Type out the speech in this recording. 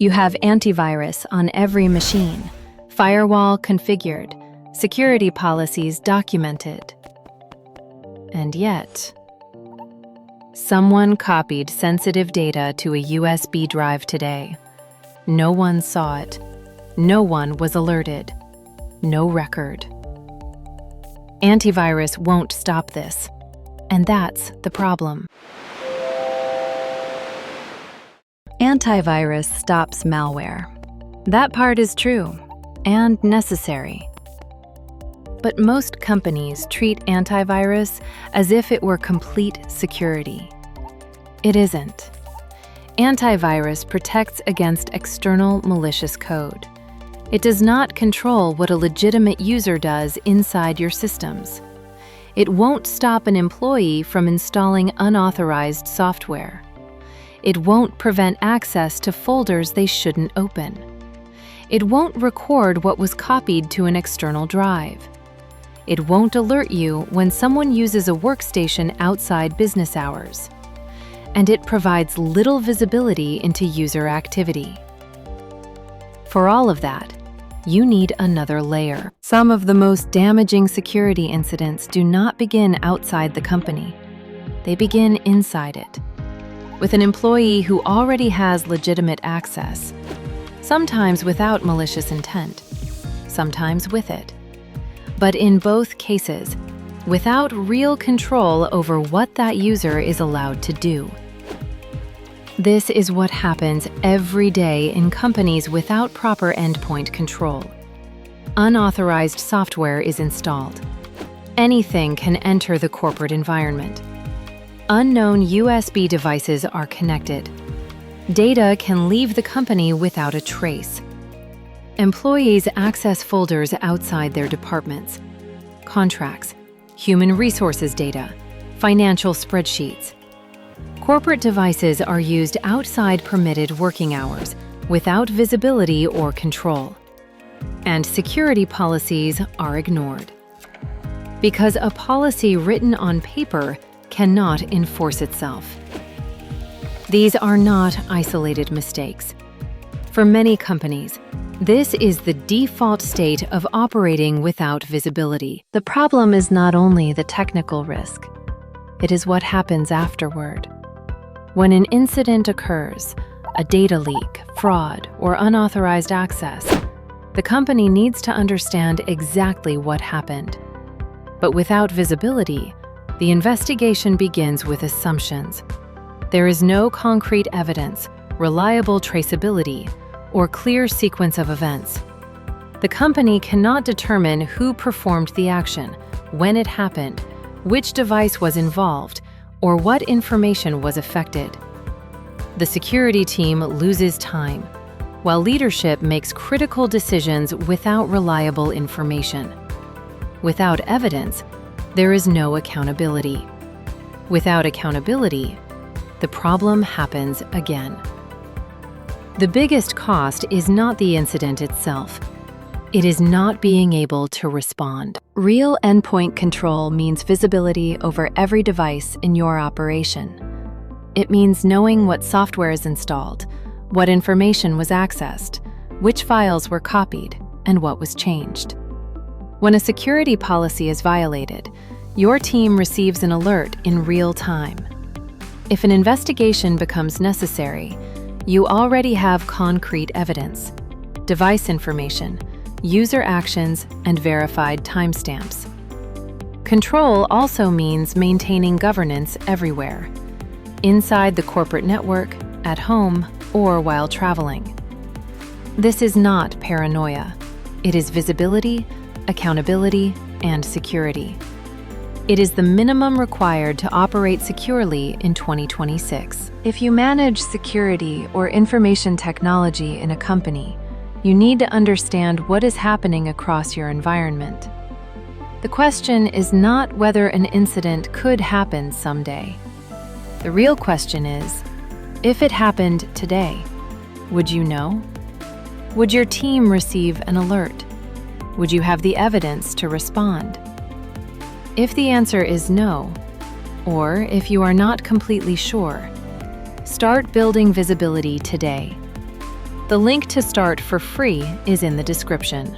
You have antivirus on every machine, firewall configured, security policies documented. And yet, someone copied sensitive data to a USB drive today. No one saw it. No one was alerted. No record. Antivirus won't stop this, and that's the problem. Antivirus stops malware. That part is true and necessary. But most companies treat antivirus as if it were complete security. It isn't. Antivirus protects against external malicious code. It does not control what a legitimate user does inside your systems. It won't stop an employee from installing unauthorized software. It won't prevent access to folders they shouldn't open. It won't record what was copied to an external drive. It won't alert you when someone uses a workstation outside business hours. And it provides little visibility into user activity. For all of that, you need another layer. Some of the most damaging security incidents do not begin outside the company. They begin inside it, with an employee who already has legitimate access, sometimes without malicious intent, sometimes with it. But in both cases, without real control over what that user is allowed to do. This is what happens every day in companies without proper endpoint control. Unauthorized software is installed. Anything can enter the corporate environment. Unknown USB devices are connected. Data can leave the company without a trace. Employees access folders outside their departments, contracts, human resources data, financial spreadsheets. Corporate devices are used outside permitted working hours, without visibility or control. And security policies are ignored. Because a policy written on paper cannot enforce itself. These are not isolated mistakes. For many companies, this is the default state of operating without visibility. The problem is not only the technical risk, it is what happens afterward. When an incident occurs, a data leak, fraud, or unauthorized access, the company needs to understand exactly what happened. But without visibility, the investigation begins with assumptions. There is no concrete evidence, reliable traceability, or clear sequence of events. The company cannot determine who performed the action, when it happened, which device was involved, or what information was affected. The security team loses time, while leadership makes critical decisions without reliable information. Without evidence, there is no accountability. Without accountability, the problem happens again. The biggest cost is not the incident itself. It is not being able to respond. Real endpoint control means visibility over every device in your operation. It means knowing what software is installed, what information was accessed, which files were copied, and what was changed. When a security policy is violated, your team receives an alert in real time. If an investigation becomes necessary, you already have concrete evidence, device information, user actions, and verified timestamps. Control also means maintaining governance everywhere, inside the corporate network, at home, or while traveling. This is not paranoia. It is visibility, accountability, and security. It is the minimum required to operate securely in 2026. If you manage security or information technology in a company, you need to understand what is happening across your environment. The question is not whether an incident could happen someday. The real question is, if it happened today, would you know? Would your team receive an alert? Would you have the evidence to respond? If the answer is no, or if you are not completely sure, start building visibility today. The link to start for free is in the description.